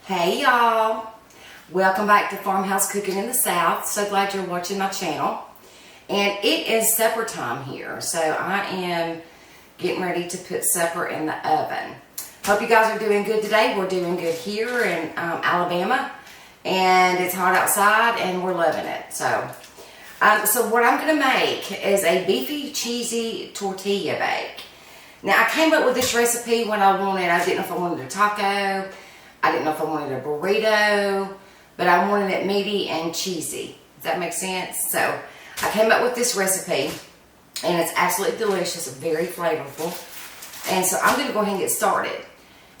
Hey y'all, welcome back to Farmhouse Cooking in the South. So glad you're watching my channel. And it is supper time here, so I am getting ready to put supper in the oven. Hope you guys are doing good today. We're doing good here in Alabama, and it's hot outside and we're loving it. So what I'm going to make is a beefy cheesy tortilla bake. Now I came up with this recipe when I didn't know if I wanted a taco. I didn't know if I wanted a burrito, but I wanted it meaty and cheesy. Does that make sense? So I came up with this recipe, and it's absolutely delicious, very flavorful. And so I'm going to go ahead and get started.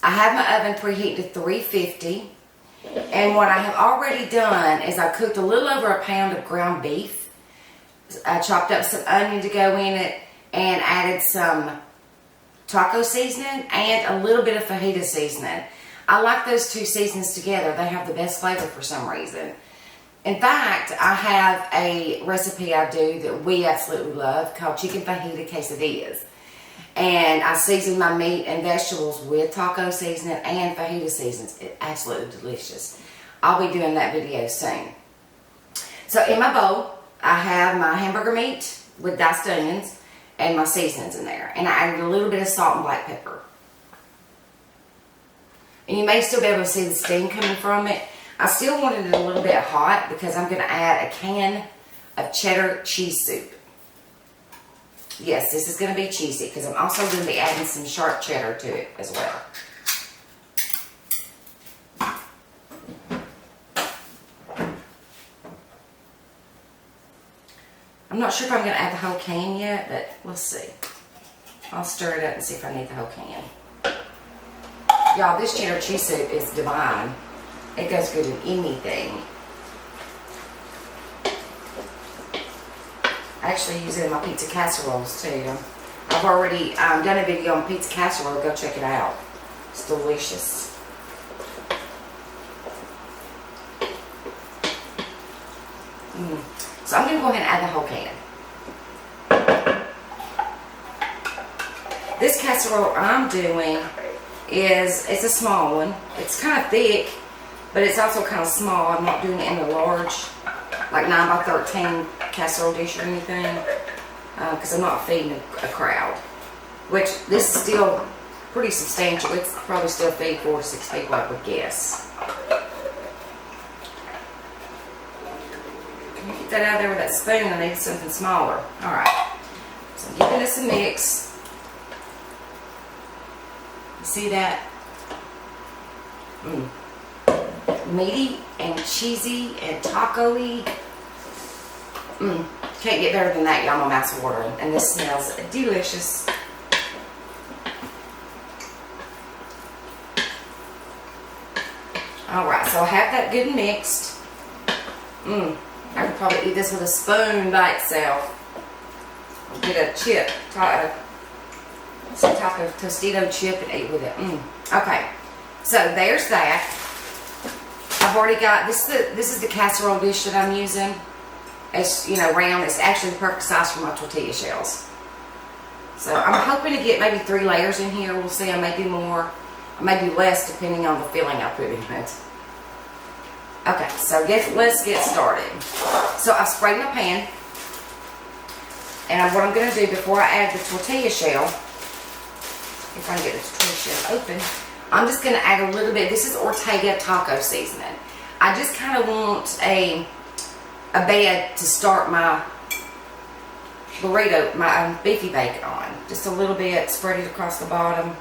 I have my oven preheated to 350, and what I have already done is I cooked a little over a pound of ground beef. I chopped up some onion to go in it, and added some taco seasoning and a little bit of fajita seasoning. I like those two seasonings together. They have the best flavor for some reason. In fact, I have a recipe I do that we absolutely love called chicken fajita quesadillas. And I season my meat and vegetables with taco seasoning and fajita seasonings. It's absolutely delicious. I'll be doing that video soon. So in my bowl, I have my hamburger meat with diced onions and my seasonings in there. And I added a little bit of salt and black pepper. And you may still be able to see the steam coming from it. I still wanted it a little bit hot because I'm going to add a can of cheddar cheese soup. Yes, this is going to be cheesy because I'm also going to be adding some sharp cheddar to it as well. I'm not sure if I'm going to add the whole can yet, but we'll see. I'll stir it up and see if I need the whole can. Y'all, this cheddar cheese soup is divine. It goes good in anything. I actually use it in my pizza casseroles too. I've already done a video on pizza casserole. Go check it out. It's delicious. So I'm going to go ahead and add the whole can. This casserole I'm doing it's a small one. It's kind of thick, but it's also kind of small. I'm not doing it in a large, like 9 by 13 casserole dish or anything, because I'm not feeding a crowd. Which, this is still pretty substantial. It's probably still feed 4 to 6 people, I would guess. Can you get that out of there with that spoon? I need something smaller. Alright. So I'm giving this a mix. See that? Meaty and cheesy and taco-y. Can't get better than that, y'all. My mouth's watering. And this smells delicious. Alright, so I have that good and mixed. I could probably eat this with a spoon by itself. Get a chip. Some type of Tostito chip and eat with it. Okay, so there's that. I've already got this. This is the casserole dish that I'm using. It's round. It's actually the perfect size for my tortilla shells. So I'm hoping to get maybe 3 layers in here. We'll see. I may do more. I may do less depending on the filling I put in it. Okay, so let's get started. So I've sprayed my pan, and what I'm going to do before I add the tortilla shell. If I can get the tortilla shell open, I'm just going to add a little bit. This is Ortega taco seasoning. I just kind of want a bed to start my burrito, my beefy bake on. Just a little bit, spread it across the bottom.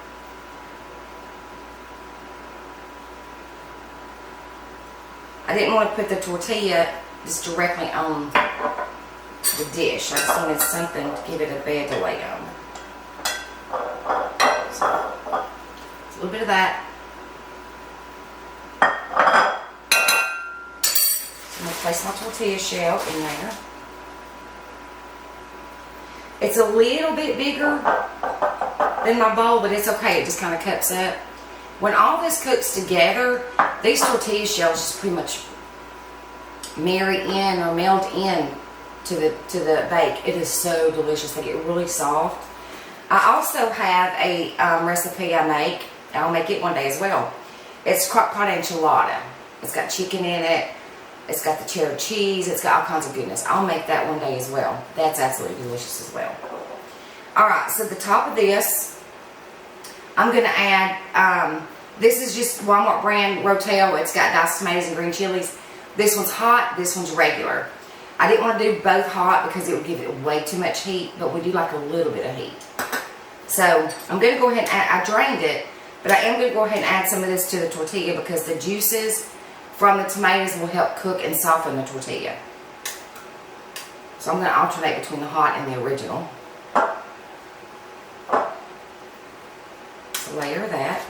I didn't want to put the tortilla just directly on the dish. I just wanted something to give it a bed to lay on. A little bit of that. So I'm going to place my tortilla shell in there. It's a little bit bigger than my bowl, but it's okay. It just kind of cups up. When all this cooks together, these tortilla shells just pretty much marry in or meld in to the bake. It is so delicious. They get really soft. I also have a recipe I make. I'll make it one day as well. It's crock pot enchilada. It's got chicken in it. It's got the cheddar cheese. It's got all kinds of goodness. I'll make that one day as well. That's absolutely delicious as well. Alright, so the top of this, I'm going to add, this is just Walmart brand Rotel. It's got diced tomatoes and green chilies. This one's hot, this one's regular. I didn't want to do both hot because it would give it way too much heat, but we do like a little bit of heat. So I'm going to go ahead and add, I drained it, but I am going to go ahead and add some of this to the tortilla because the juices from the tomatoes will help cook and soften the tortilla. So I'm going to alternate between the hot and the original. So layer that.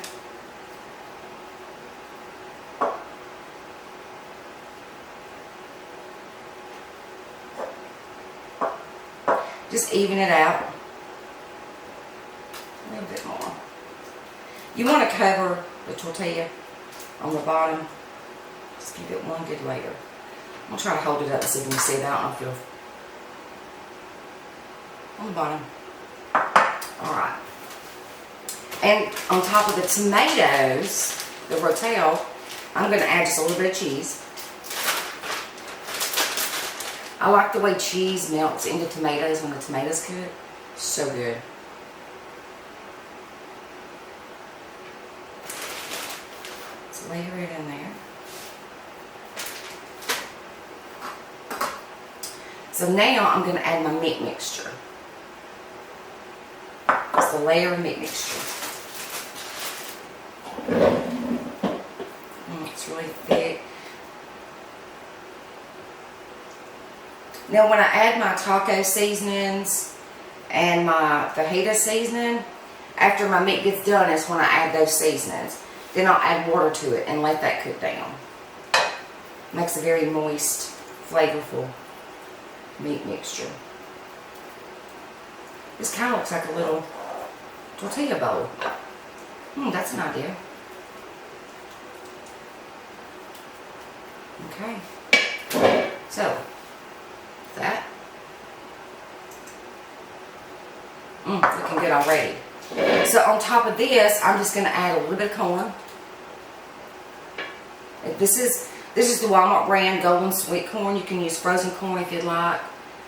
Just even it out a little bit more. You want to cover the tortilla on the bottom. Just give it one good layer. I'm going to try to hold it up and see if you can see that. I don't know if you'll... On the bottom. Alright. And on top of the tomatoes, the Rotel, I'm going to add just a little bit of cheese. I like the way cheese melts into tomatoes when the tomatoes cook. So good. Let's layer it in there. So now I'm going to add my meat mixture. It's a layer of meat mixture. It's really thick. Now when I add my taco seasonings and my fajita seasoning, after my meat gets done is when I add those seasonings. Then I'll add water to it and let that cook down. Makes a very moist, flavorful meat mixture. This kind of looks like a little tortilla bowl. That's an idea. Okay. So, that. Looking good already. So on top of this, I'm just going to add a little bit of corn. This is the Walmart brand Golden Sweet Corn. You can use frozen corn if you'd like.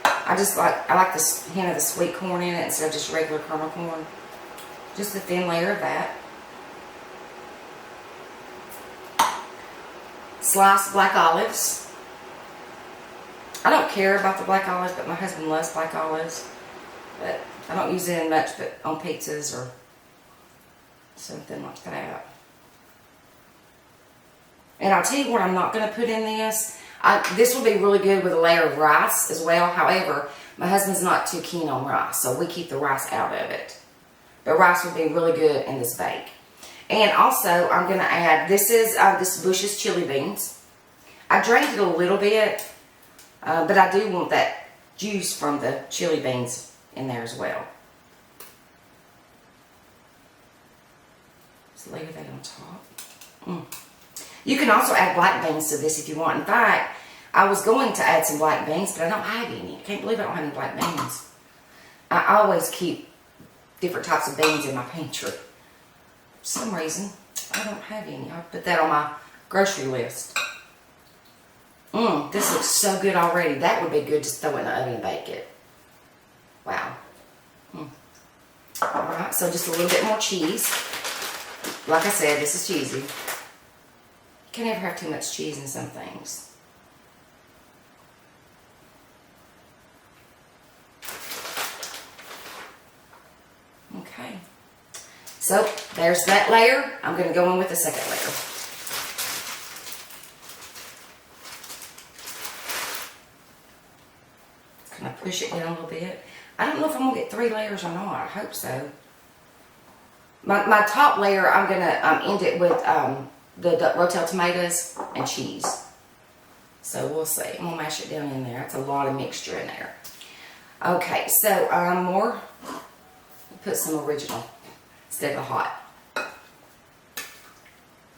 I like the hint of the sweet corn in it instead of just regular kernel corn. Just a thin layer of that. Sliced black olives. I don't care about the black olives, but my husband loves black olives. But I don't use it in much, but on pizzas or something like that. And I'll tell you what I'm not going to put in this. This will be really good with a layer of rice as well. However, my husband's not too keen on rice, so we keep the rice out of it. But rice would be really good in this bake. And also, I'm going to add, this is this Bush's chili beans. I drained it a little bit, but I do want that juice from the chili beans in there as well. Just layer that on top. You can also add black beans to this if you want. In fact, I was going to add some black beans, but I don't have any. I can't believe I don't have any black beans. I always keep different types of beans in my pantry. For some reason, I don't have any. I'll put that on my grocery list. This looks so good already. That would be good to throw in the oven and bake it. Wow. Alright, so just a little bit more cheese. Like I said, this is cheesy. You can't ever have too much cheese in some things. Okay. So, there's that layer. I'm going to go in with the second layer. Can I push it down a little bit? I don't know if I'm going to get 3 layers or not. I hope so. My top layer, I'm going to end it with the Rotel tomatoes and cheese. So we'll see. I'm going to mash it down in there. That's a lot of mixture in there. Okay, so put some original instead of hot.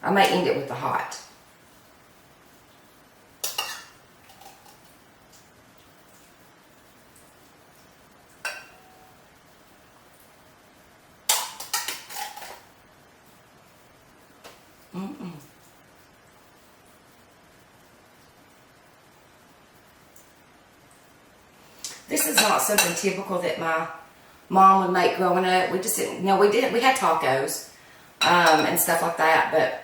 I may end it with the hot. Mm-mm. This is not something typical that my mom would make growing up. We just didn't, no, we didn't. We had tacos and stuff like that, but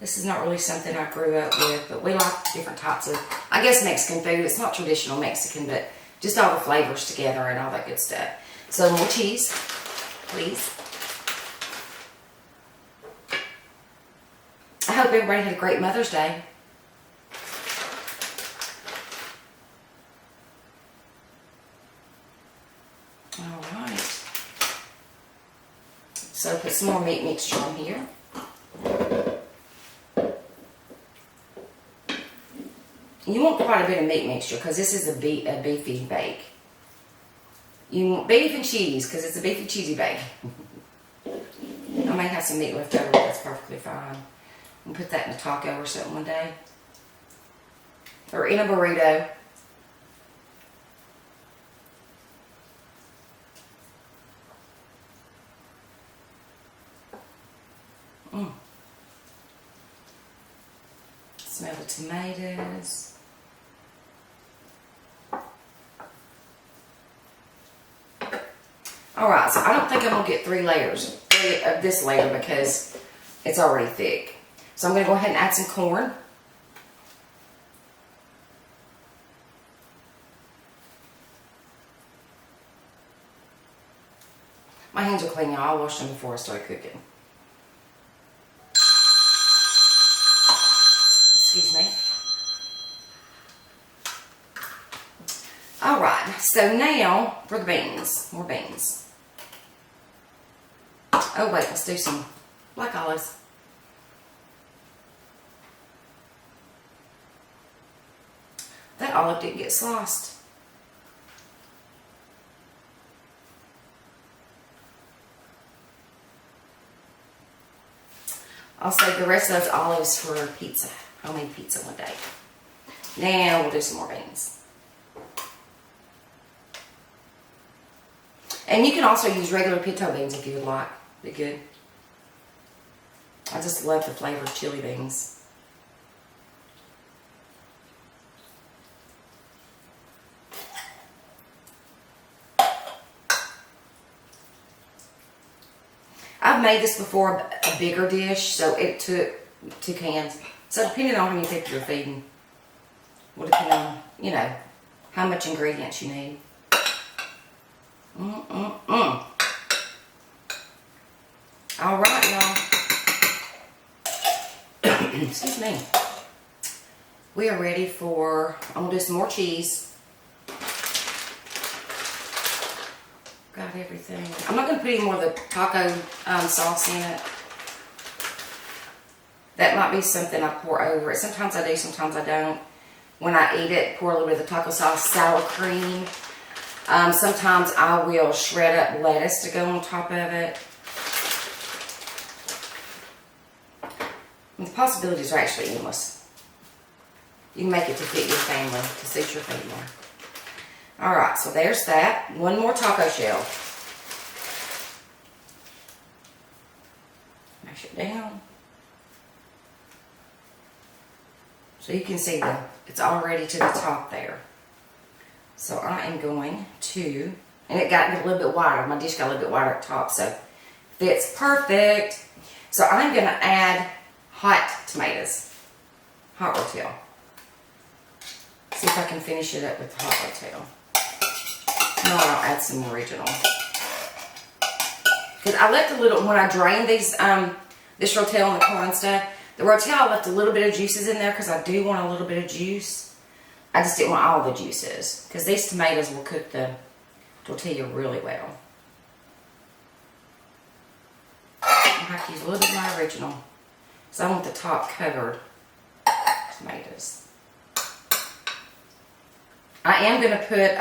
this is not really something I grew up with. But we like different types of, I guess, Mexican food. It's not traditional Mexican, but just all the flavors together and all that good stuff. So more cheese, please. I hope everybody had a great Mother's Day. Alright. So put some more meat mixture on here. You want quite a bit of meat mixture because this is a beefy bake. You want beef and cheese because it's a beefy cheesy bake. I may have some meat left over, but that's perfectly fine. I'll put that in a taco or something one day. Or in a burrito. Smell the tomatoes. Alright, so I don't think I'm going to get three of this layer because it's already thick. So I'm going to go ahead and add some corn. My hands are clean, y'all. I washed them before I started cooking. Excuse me. Alright, so now for the beans. More beans. Oh wait, let's do some black olives. That olive didn't get sliced. I'll save the rest of those olives for pizza. Homemade pizza one day. Now we'll do some more beans. And you can also use regular pinto beans if you would like. Be good. I just love the flavor of chili beans. I've made this before, a bigger dish, so it took 2 cans. So depending on how many people you're feeding, will depend on, you know, how much ingredients you need. All right, y'all. Excuse me. We are ready for, I'm going to do some more cheese. Got everything. I'm not going to put any more of the taco sauce in it. That might be something I pour over it. Sometimes I do, sometimes I don't. When I eat it, pour a little bit of the taco sauce, sour cream. Sometimes I will shred up lettuce to go on top of it. And the possibilities are actually endless. You can make it to fit your family, to suit your family. Alright, so there's that. One more taco shell. Mash it down. So you can see it's already to the top there. So I am going to, and it got a little bit wider. My dish got a little bit wider at the top, so fits perfect. So I'm going to add hot tomatoes. Hot rotel. See if I can finish it up with the hot rotel. No, I'll add some original. Because I left a little, when I drained these, this rotel and the corn and stuff, the rotel I left a little bit of juices in there because I do want a little bit of juice. I just didn't want all the juices because these tomatoes will cook the tortilla really well. I have to use a little bit of my original because I want the top covered tomatoes. I am going to put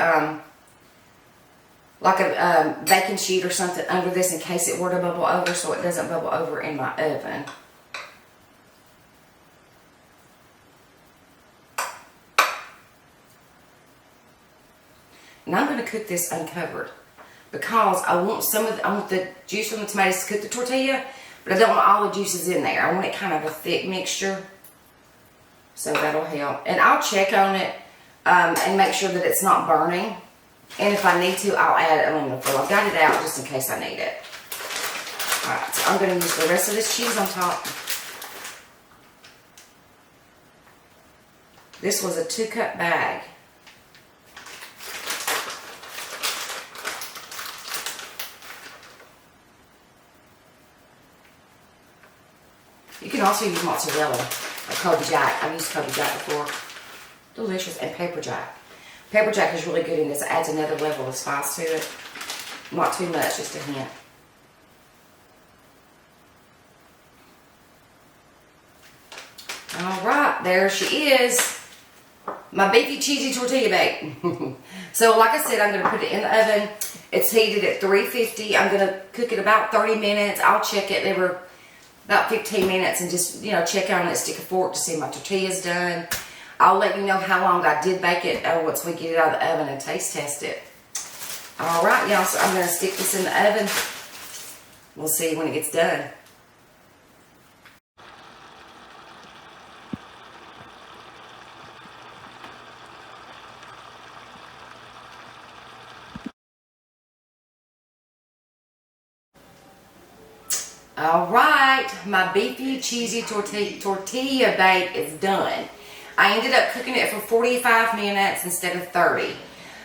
like a baking sheet or something under this in case it were to bubble over so it doesn't bubble over in my oven. And I'm going to cook this uncovered because I want I want the juice from the tomatoes to cook the tortilla, But I don't want all the juices in there. I want it kind of a thick mixture. So that'll help. And I'll check on it and make sure that it's not burning. And if I need to, I'll add aluminum foil. I've got it out just in case I need it. Alright, so I'm going to use the rest of this cheese on top. This was a 2-cup bag. You can also use mozzarella or Kobe Jack. I've used Kobe Jack before. Delicious. And pepper jack. Pepper jack is really good in this. It adds another level of spice to it. Not too much, just a hint. Alright, there she is. My Beefy Cheesy Tortilla Bake. So like I said, I'm going to put it in the oven. It's heated at 350. I'm going to cook it about 30 minutes. I'll check it every about 15 minutes and just, you know, check on it, stick a fork to see my tortilla's done. I'll let you know how long I did bake it once we get it out of the oven and taste test it. Alright, y'all, so I'm going to stick this in the oven. We'll see when it gets done. Alright, my Beefy Cheesy Tortilla Bake is done. I ended up cooking it for 45 minutes instead of 30.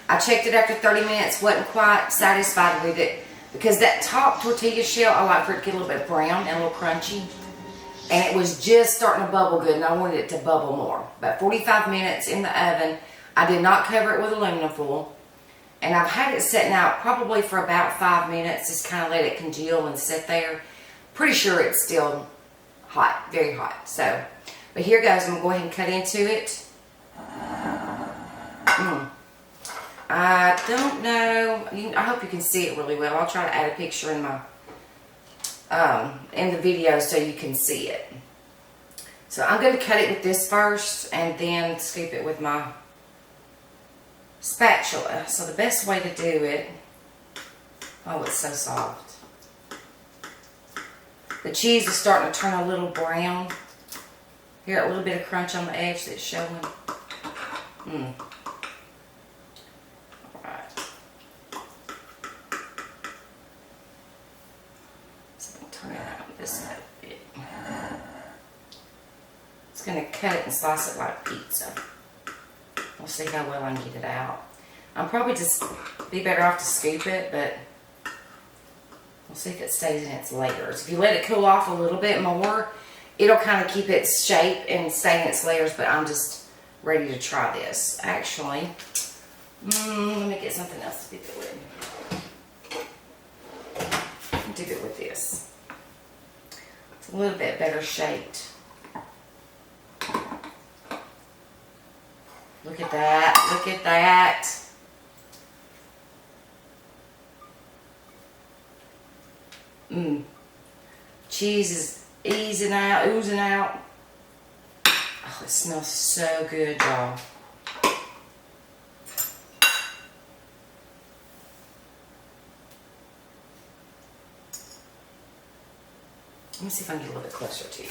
I checked it after 30 minutes, wasn't quite satisfied with it because that top tortilla shell, I like for it to get a little bit brown and a little crunchy. And it was just starting to bubble good and I wanted it to bubble more. About 45 minutes in the oven. I did not cover it with aluminum foil. And I've had it sitting out probably for about 5 minutes, just kind of let it congeal and sit there. Pretty sure it's still hot, very hot. So, but here goes. I'm going to go ahead and cut into it. I don't know. I hope you can see it really well. I'll try to add a picture in my in the video so you can see it. So I'm going to cut it with this first and then scoop it with my spatula. So the best way to do it. Oh, it's so soft. The cheese is starting to turn a little brown. Here, a little bit of crunch on the edge that's showing. Alright. So I'm going to turn it out this way a bit. It's going to cut it and slice it like pizza. We'll see how well I can get it out. I'm probably just be better off to scoop it, but we'll see if it stays in its layers. If you let it cool off a little bit more, it'll kind of keep its shape and stay in its layers, but I'm just ready to try this. Actually, let me get something else to dip it with. Dip it with this. It's a little bit better shaped. Look at that. Look at that. Cheese is oozing out. Oh, it smells so good, y'all. Let me see if I can get a little bit closer to you.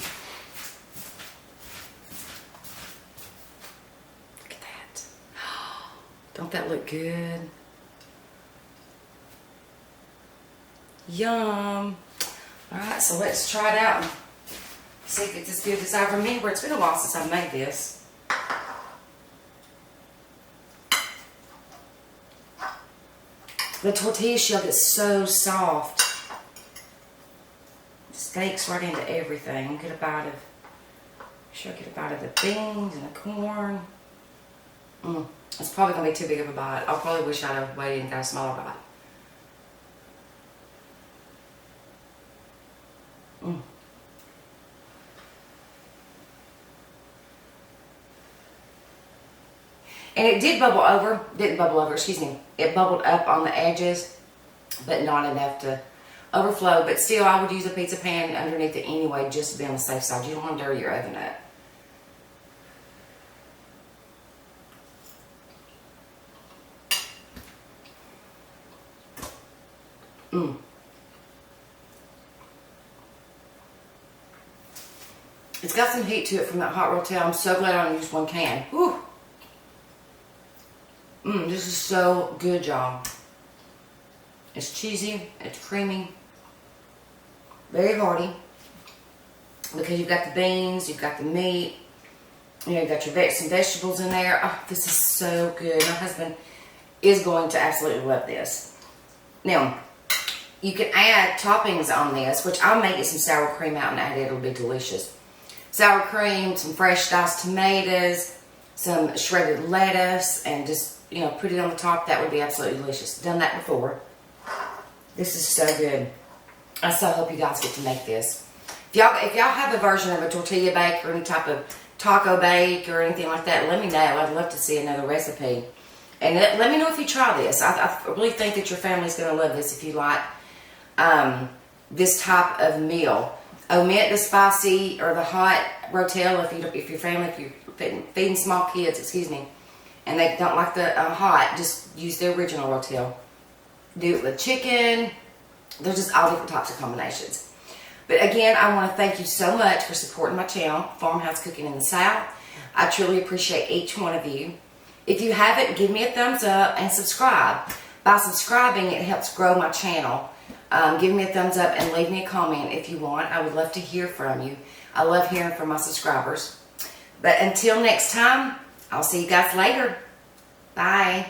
Look at that. Don't that look good? Yum. Alright, so let's try it out and see if it's as good as I remember. It's been a while since I've made this. The tortilla shell gets so soft. It stakes right into everything. Get a bite of, sure, get a bite of the beans and the corn. It's probably going to be too big of a bite. I'll probably wish I'd have waited and got a smaller bite. And it did bubble over, excuse me. It bubbled up on the edges, but not enough to overflow. But still, I would use a pizza pan underneath it anyway, just to be on the safe side. You don't want to dirty your oven up. It's got some heat to it from that hot rotel. I'm so glad I only used 1 can. Whew. This is so good, y'all. It's cheesy, it's creamy, very hearty, because you've got the beans, you've got the meat, you know, you've got your some vegetables in there. Oh, this is so good. My husband is going to absolutely love this. Now, you can add toppings on this, which I'll make it some sour cream out and add it. It'll be delicious. Sour cream, some fresh diced tomatoes, some shredded lettuce, and just, you know, put it on the top. That would be absolutely delicious. Done that before. This is so good. I so hope you guys get to make this. If y'all have a version of a tortilla bake or any type of taco bake or anything like that, let me know. I'd love to see another recipe. And let me know if you try this. I really think that your family's going to love this if you like this type of meal. Omit the spicy or the hot rotel if your family, if you're feeding small kids, excuse me, and they don't like the hot, just use the original rotel. Do it with chicken. There's just all different types of combinations. But again, I want to thank you so much for supporting my channel, Farmhouse Cooking in the South. I truly appreciate each one of you. If you haven't, give me a thumbs up and subscribe. By subscribing, it helps grow my channel. Give me a thumbs up and leave me a comment if you want. I would love to hear from you. I love hearing from my subscribers. But until next time, I'll see you guys later. Bye.